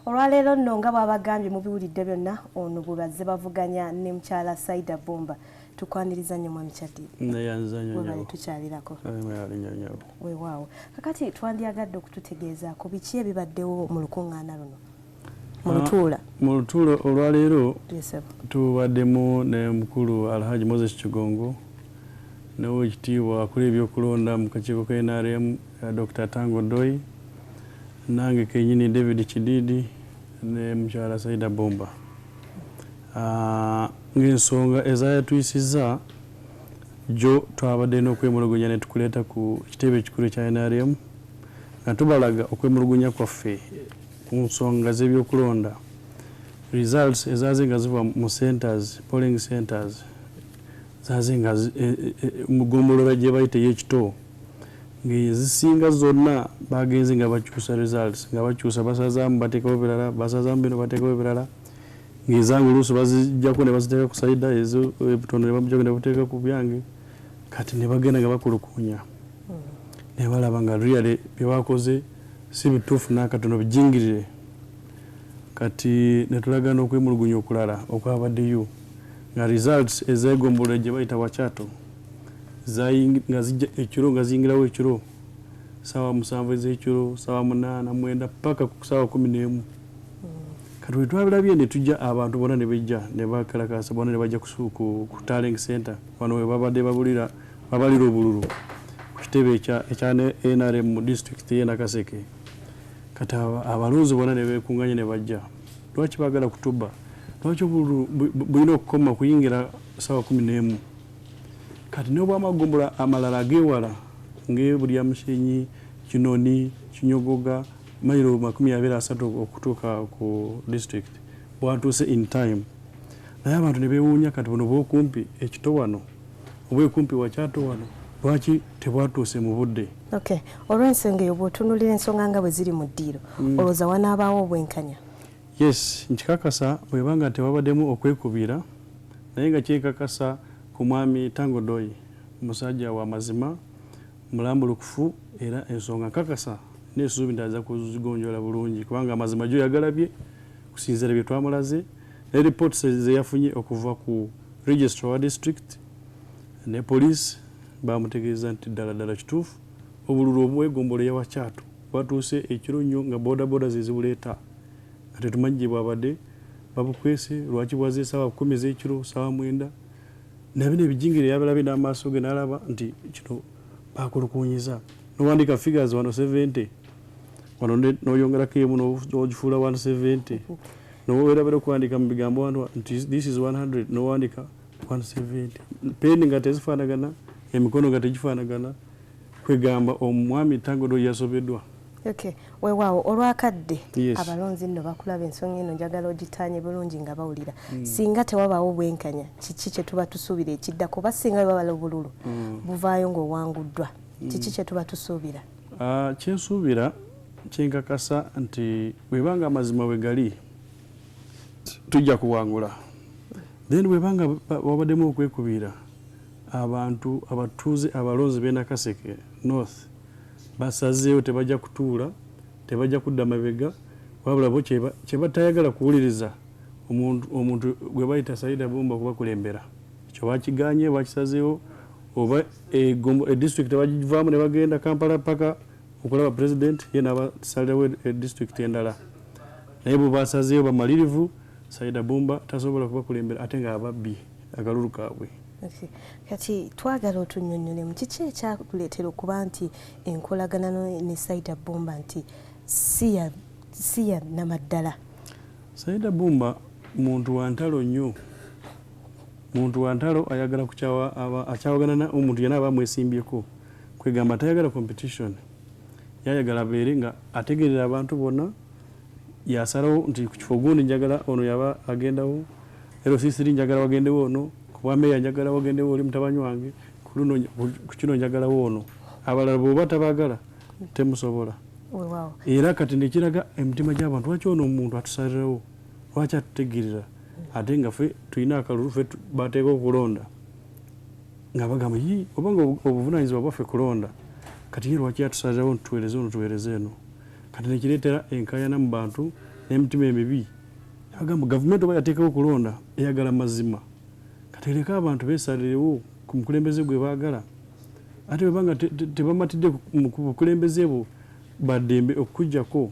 Olwaleero nno nga bwabagambye mubiwulidde byonna ono bulwadde bavuganya ne mukyala Saida Bomba tukwaniriza nnyo mwami Kyaddi. Bwe tukyalirako. Weewaawo. Kakati twandyagadde okututegeeza ku biki ebibaddewo mu lukuŋŋaana luno. Mu lutuulo olwaleero tubaddemu ne mukulu Alhaji Moses Kigongo n'owekitiibwa akula ebyokulonda mu kakiiko ka NRM Dr. Tango Doi nange kenyini David Kididi ne mukyala Saida Bomba. Ng'ensonga ezayatuyisizza jo twabadde n'okwemulugunya ne tukuleeta ku kitebe ekikulu ekya NRM nga tubalaga okwemulugunya kwaffe ku nsonga z'ebyokulonda results ezaze nga ziva mu centers, polling centers zaze nga mu ggombolola gye bayita ey'ekito ng'ezisinga zonna bagenze nga bakyusa results nga bakyusa basazaamu bateekawo birala basazaamu bino bateekawo birala ng'ezange oluusi bazijjako ne baziteeka ku Saida ezo ebitono ne bamujjako ne bateeka ku byange kati ne bagenda nga bakulukuunya ne balaba nga really bye bakoze si bituufu n'akatono bijingirire kati ne tulagaana okwemulugunya okulala okwabaddeyo nga results ezeegombolola gye bayita Wachato nga zijja ekiro nga ziyingirawo ekiro ssaawa 7 ez'ekiro ssaawa 8 9 paka ku ssaawa 11 kati bwe twabirabye ne tujja abantu bonna ne bejja ne bakalakasa bonna ne bajja ku tallying center wano we babadde babalira obululu ku kitebe ekya NRM mu district y'e Nakaseke kati abalonzi bonna ne beekunganya ne bajja lwaki baagala kutuba lwaki obululu bulina okukoma kuyingira ssaawa 11 kati n'obwamagombola amalala ag'ewala ng'ebulya Mushenyi Kinoni Kinyogoga mayiro 23 okutuuka ku district bwatuuse in time naye abantu ne beewuunya kati buno bwokumpi ekito wano obwekumpi Wachato wano lwaki tebwatuuse mu budde. Okay, olw'ensonga eyo bw'otunuulira ensonga nga bwe ziri mu ddiiro olowooza wanaabaawo obwenkanya? Yes, nkikakasa bwebanga tewabaddemu okwekubira naye nga kyekakasa ku mwami Tango Doi musajja wa mazima mulambulukufu era ensonga nkakasa n'essuubi ndaza kuzigonjola bulungi kubanga amazima gyo yagalabye kusinziira bye twamulaze ne reports ze yafunye okuva ku registrar wa district ne police bamutegeeza nti ddala kituufu obululu obwegombolo ya Wachato bwatuuse ekiro nnyo nga bodaboda zezibuleeta nga tetumanyi bwabadde babukwese lwaki bwaze ssaawa 10 ez'ekiro ssaawa 9 nabino ebijingire yabalabye n'amaaso ge n'alaba nti kino bakulukunyiza n'owandika figures 170 wano n'oyongerako emu n'ogifuula 170 n'owerabera okuwandika mu bigambo wano nti this is 100 n'owandika 170 peni nga tezifaanagana emikono nga tegifaanagana kwegamba omwami Tango Doi yasobeddwa. Okay, weewaawo olwakadde abalonzi nno bakulaba ensonga eno njagala ogitaanye bulungi nga bawulira singa tewabaawo bwenkanya kiki kye tuba tusuubira ekiddako oba singa babala obululu buvaayo ng'owanguddwa kiki kye tuba tusuubira? Kyensuubira kyenkakasa nti bwebanga amazima we gali tujja kuwangula then bwebanga wabaddemu okwekubira abantu abatuuze abalonzi b'e Nakaseke North basazeewo tebajja kutuula tebajja kudda mabega wabula bo kye batayagala kuwuliriza omuntu gwe bayita Saida Bomba kubakulembera ekyo bakiganye bakisazeewo oba district bagivaamu ne bagenda Kampala paka okulaba president ye n'abasalirawo district endala naye bwe basazeewo bamalirivu Saida Bomba tasobola kubakulembera ate nga ababbi akalulu kaabwe. Okay. Kati twagala otunnyonnyole mu kiki ekyakuleetera okuba nti enkolagana ne Saida Bomba nti si ya namaddala? Saida Bomba muntu wa ntalo nnyo, muntu wa ntalo ayagala akyawagana omuntu yenna aba amwesimbyeko kwegamba tayagala competition yayagala abeere nga ategerera abantu bonna yasalawo nti ku kifo gundi njagala ono yaba agendawo LC3 njagala wagendewo ono kubameya njagala wagendewo oli mutabani wange ku kino njagalawo ono abalala bw'oba tabagala temusobola. Wow. Era kati nekiraga emitima gy'abantu lwaki ono omuntu atusalirawo lwaki atutegerera ate nga ffe tulina akalulu ffe bateeka okulonda nga bagamba obanga obuvunaanyizibwa bwaffe kulonda kati ye lwaki atusalirawo ntuweereze ono tuweereze eno kati nekireetera enkayana mu bantu n'emitima emibi agamba gavumenti oba yateekawo okulonda eyagala mazima katereka abantu beesalirewo ku mukulembeze gwe baagala ate webanga tebamatidde mu bukulembeze bwo baddembe okukujjako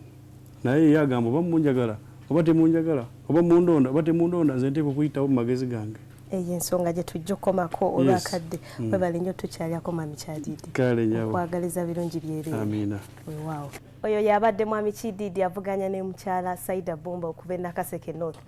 naye yagamba oba munjagala oba temunjagala oba mundonda oba temundonda nze nteeka okuyitawo mu magezi gange eyo ensonga gye tujja okkomako olwakadde webale nnyo tukyaliako Mwami Kyadidi okwagaliza birungi byereere amiina weewaawo oyo yabadde Mwami Kididi avuganya ne mukyala Saida Bumba okuva e Nakaseke North